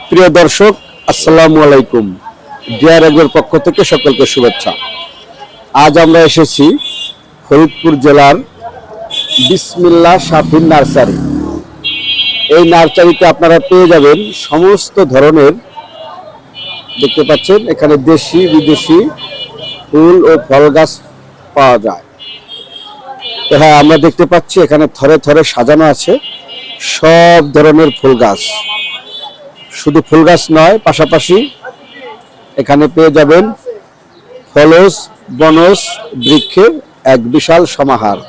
প্রিয় দর্শক, আসসালামু আলাইকুম। ডিআর এগ্রোর পক্ষ থেকে সকলকে শুভেচ্ছা। আজ আমরা এসেছি ফরিদপুর জেলার বিসমিল্লাহ শাফিন নার্সারি। এই নার্সারিতে আপনারা পেয়ে যাবেন সমস্ত ধরনের, দেখতে পাচ্ছেন এখানে দেশি বিদেশি ফুল ও ফল গাছ পাওয়া যায়। তো হ্যাঁ, আমরা দেখতে পাচ্ছি এখানে থরে থরে সাজানো আছে সব ধরনের ফুল গাছ। শুধু ফুল গাছ নয়, পাশাপাশি এখানে পেয়ে যাবেন ফলজ বনজ বৃক্ষের এক বিশাল সমাহার।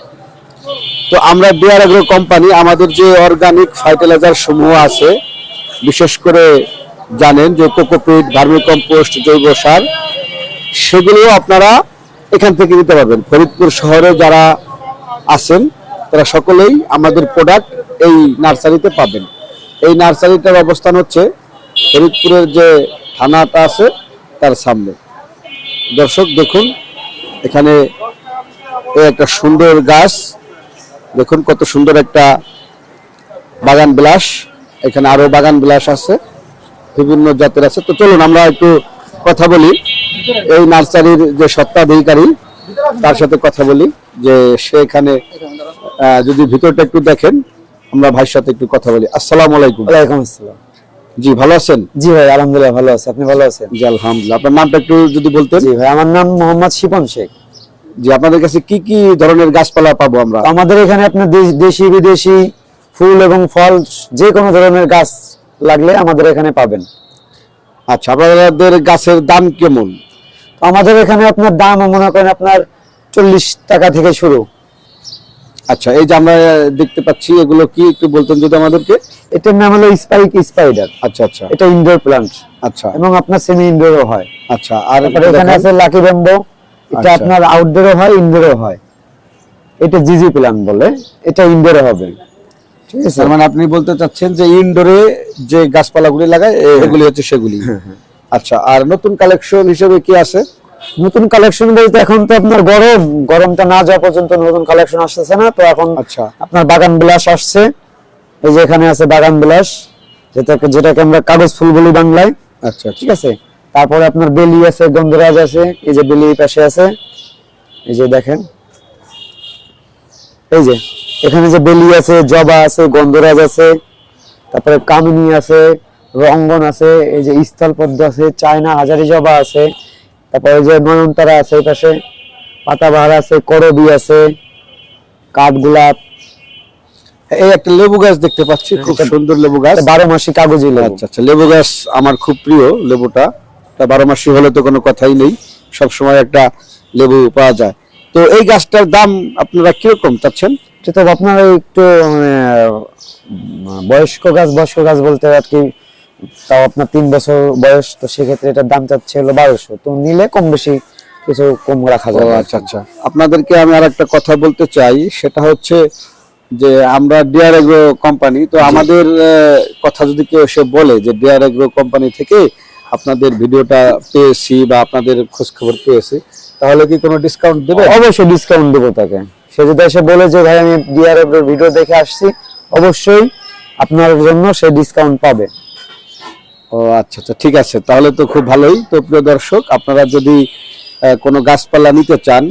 তো আমরা ডিআর এগ্রো কোম্পানি আমাদের যে অর্গানিক ফার্টিলাইজার সমূহ আছে, বিশেষ করে জানেন যে কোকোপিট, ভার্মিকম্পোস্ট, জৈব সার, সেগুলো আপনারা এখান থেকে নিতে পারবেন। ফরিদপুর শহরে যারা আছেন তারা সকলেই আমাদের প্রোডাক্ট এই নার্সারিতে পাবেন। এই নার্সারিটার অবস্থান হচ্ছে ফরিদপুরের যে থানাটা আছে তার সামনে। দর্শক দেখুন, এখানে একটা সুন্দর গাছ, দেখুন কত সুন্দর একটা বাগান বিলাস। এখানে আরো বাগান বিলাস আছে, বিভিন্ন জাতের আছে। তো চলুন আমরা একটু কথা বলি এই নার্সারির যে স্বত্বাধিকারী, তার সাথে কথা বলি যে সে এখানে যদি ভিতরটা একটু দেখেন। আমরা ভাইয়ের সাথে একটু কথা বলি। আসসালামু আলাইকুম। ওয়ালাইকুম আসসালাম। জি, ভালো আছেন? জি ভাই, আলহামদুলিল্লাহ ভালো আছি। আপনি ভালো আছেন? জি আলহামদুলিল্লাহ। আপনার নামটা একটু যদি বলতেন। জি ভাই, আমার নাম মোহাম্মদ শিপন শেখ। জি, আপনাদের কাছে কি কি ধরনের গাছপালা পাবো আমরা? আমাদের এখানে আপনার দেশি বিদেশি ফুল এবং ফল যে কোনো ধরনের গাছ লাগলে আমাদের এখানে পাবেন। আচ্ছা, আপনাদের গাছের দাম কেমন? আমাদের এখানে আপনার দাম মনে করেন আপনার 40 টাকা থেকে শুরু। আচ্ছা, এই যে আমরা দেখতে পাচ্ছি এগুলো কি একটু বলতেন যদি আমাদেরকে? এটার নাম হলো স্পাইক স্পাইডার। আচ্ছা আচ্ছা, এটা ইনডোর প্লান্ট। আচ্ছা এবং আপনার সেমি ইনডোরও হয়। আচ্ছা, আর এখানে আছে লাকি ব্যাম্বো। এটা আচ্ছা। আপনার আউটডোরও হয়, ইনডোরও হয়। এটা জিজি প্লান্ট বলে, এটা ইনডোরে হবে। ঠিক আছে, মানে আপনি বলতে চাচ্ছেন যে ইনডোরে যে গাছপালাগুলি লাগায় এগুলি হচ্ছে সেগুলি। আচ্ছা, আর নতুন কালেকশন হিসেবে কি আছে? নতুন কালেকশন বলতে এখন তো আপনার গরমটা না যাওয়া পর্যন্ত নতুন কালেকশন আসতেছে না। তো এখন আচ্ছা, আপনার বাগান বিলাস আসছে। এই যে এখানে আছে বাগান বিলাস, যেটাকে আমরা কাগজ ফুল বলি বাংলায়। আচ্ছা ঠিক আছে, তারপরে আপনার বেলি আছে, গন্ধরাজ আছে। এই যে বেলি পাশে আছে, এই যে দেখেন, এই যে এখানে যে বেলি আছে, জবা আছে, গন্ধরাজ আছে, তারপরে কামিনী আছে, রঙ্গন আছে, এই যে স্থলপদ্ম আছে, চায়না হাজারি জবা আছে, তারপরে যে নয়নতারা আছে, এই পাশে পাতাবাহার আছে, করবি আছে, কাঠগোলাপ। এই একটা লেবু গাছ দেখতে পাচ্ছি, খুব সুন্দর লেবু গাছ, 12 মাসি কাগজি লেবু। আচ্ছা আচ্ছা, লেবু গাছ আমার খুব প্রিয়। লেবুটা 12 মাসি হলে তো কোনো কথাই নেই, সব সময় একটা লেবু পাওয়া যায়। তো এই গাছটার দাম আপনারা কিরকম চাচ্ছেন? তো আপনার একটু বয়স্ক গাছ বলতে আর কি, তাও আপনার 3 বছর বয়স। তো সেক্ষেত্রে এটার দাম চাচ্ছে হলো 1200। তো নিলে কম বেশি কিছু কম রাখা যাবে। আচ্ছা আচ্ছা, আপনাদেরকে আমি আর একটা কথা বলতে চাই, সেটা হচ্ছে যে আমরা ডিআর এগ্রো কোম্পানি, তো আমাদের কথা যদি কেউ এসে বলে যে ডিআর এগ্রো কোম্পানি থেকে আপনাদের ভিডিওটা পেয়েছি বা আপনাদের খোঁজ খবর পেয়েছি, তাহলে কি কোনো ডিসকাউন্ট দেবে? অবশ্যই ডিসকাউন্ট দেবো তাকে। সে যদি এসে বলে যে ভাই আমি ডিআর এগ্রোর ভিডিও দেখে আসছি, অবশ্যই আপনার জন্য সে ডিসকাউন্ট পাবে। ও আচ্ছা আচ্ছা, ঠিক আছে, তাহলে তো খুব ভালোই। তো প্রিয় দর্শক, আপনারা যদি কোনো গাছপালা নিতে চান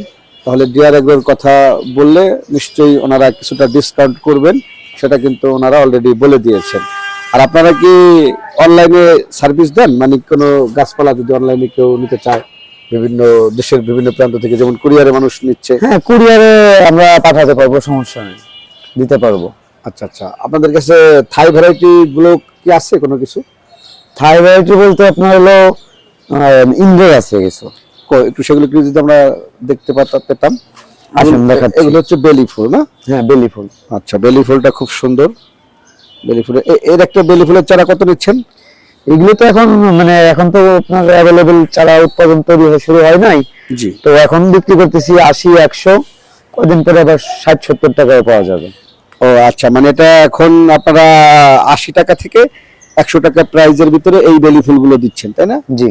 তাহলে ডিআর এগ্রোর কথা বললে নিশ্চয়ই ওনারা কিছুটা ডিসকাউন্ট করবেন, সেটা কিন্তু ওনারা অলরেডি বলে দিয়েছেন। আর আপনারা কি অনলাইনে সার্ভিস দেন? মানে কোনো গাছপালা যদি অনলাইনে কেউ নিতে চায় বিভিন্ন দেশের বিভিন্ন প্রান্ত থেকে, যেমন কুরিয়ারে মানুষ নিচ্ছে? হ্যাঁ, কুরিয়ারে আমরা পাঠাতে পারবো, সমস্যা নেই, দিতে পারবো। আচ্ছা আচ্ছা, আপনাদের কাছে থাই ভ্যারাইটি গুলো কি আছে কোনো কিছু? থাই ভ্যারাইটি বলতে আপনার হলো ইনডোর আছে কিছু। একটু সেগুলো কি যদি আমরা দেখতে পেতাম? আসুন দেখাচ্ছি। এগুলো হচ্ছে বেলি ফুল না? হ্যাঁ, বেলি ফুল। আচ্ছা, বেলি ফুলটা খুব সুন্দর। বেলি ফুল, এর একটা বেলি ফুলের চারা কত নিচ্ছেন? এগুলো তো এখন এখন তো আপনার অ্যাভেলেবেল চারা উৎপাদন তৈরি শুরু হয় নাই। জি, তো এখন বিক্রি করতেছি 80, 100, কদিন পরে আবার 60-70 টাকায় পাওয়া যাবে। ও আচ্ছা, মানে এটা এখন আপনারা 80 টাকা থেকে 100 টাকা প্রাইজের ভিতরে এই বেলি ফুলগুলো দিচ্ছেন, তাই না? জি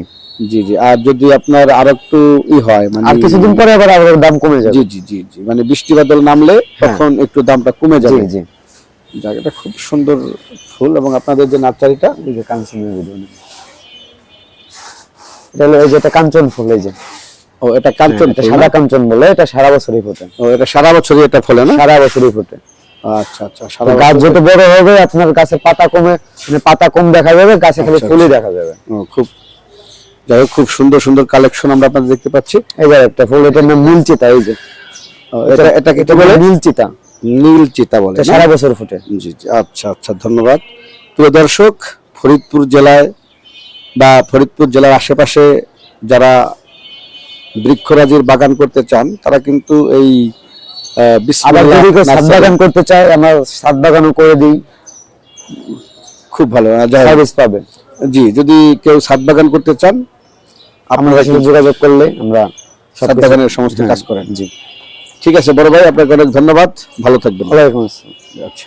জি জি। আর যদি আপনার আর একটু হয়, মানে আর কিছুদিন পরে আবার দাম কমে যাবে। জি জি জি জি, মানে বৃষ্টি বাদল নামলে তখন একটু দামটা কমে যাবে। জি জি। জায়গাটা খুব সুন্দর ফুল, এবং আপনাদের যে নার্সারিটা, এই যে কাঞ্চনের ভিডিও এটা হলো এই যে এটা কাঞ্চন ফুল, এই যে ও এটা কাঞ্চন এটা ফুল সাদা না? কাঞ্চন বলে, এটা সারা বছরই ফোটে, ও এটা সারা বছরই এটা ফলে না? সারা বছরই ফোটে। আচ্ছা আচ্ছা, সারা গাছ বছর। যত বড় হবে আপনার গাছের পাতা কমে, মানে পাতা কম দেখা যাবে, গাছে খালি আচ্ছা, ফুলই আচ্ছা। দেখা যাবে। ও খুব, যাই হোক, খুব সুন্দর সুন্দর কালেকশন আমরা আপনাদের দেখতে পাচ্ছি। এই যে একটা ফুল, এটার নাম নীলচিতা। এই যে ও, এটাকে কি বলে? নীলচিতা, নীল চিতা বলে এটা না? সারা বছর ফোটে। জি জি, আচ্ছা আচ্ছা, ধন্যবাদ। প্রিয় দর্শক, ফরিদপুর জেলায় বা ফরিদপুর জেলার আশেপাশে যারা বৃক্ষরাজির বাগান করতে চান, তারা কিন্তু এই আবার বিসমিল্লাহ যদি কেউ ছাদ নার্সারি বাগান করতে চায়, আমরা ছাদ বাগানও করে দিই, খুব ভালো। যাই হোক, সার্ভিস পাবে। জি, যদি কেউ ছাদ বাগান করতে চান, আপনাদের সাথে যোগাযোগ করলে আমরা ছাদ বাগানের সমস্ত হ্যাঁ, কাজ করেন। জি। ঠিক আছে বড় ভাই, আপনাকে অনেক ধন্যবাদ, ভালো থাকবেন। ওয়ালাইকুম আসসালাম। আচ্ছা।